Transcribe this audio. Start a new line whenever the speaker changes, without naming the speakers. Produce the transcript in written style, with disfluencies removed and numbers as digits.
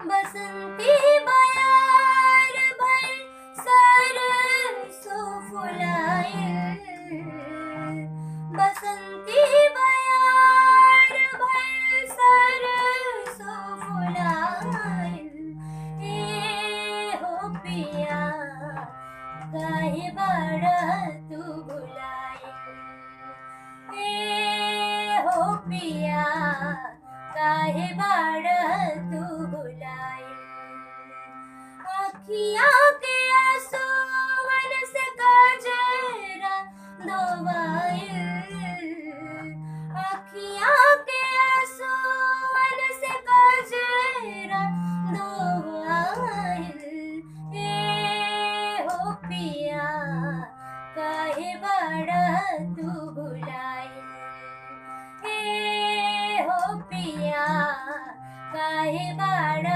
बसंती बयार भर सरसों फुलाए, बसंती बयार भर सरसों फुलाए। ए हो पिया काहे बाड़ा तू भुलाए, ए हो पिया काहे बाड़ा तू भुलाए। अखियाँ के आंसुओं से कजरा धोवाए, अखियाँ के आंसुओं से कजरा धोवाए। ए हो पिया काहे बाड़ा तू भुलाए, ए हो पिया काहे बाड़ा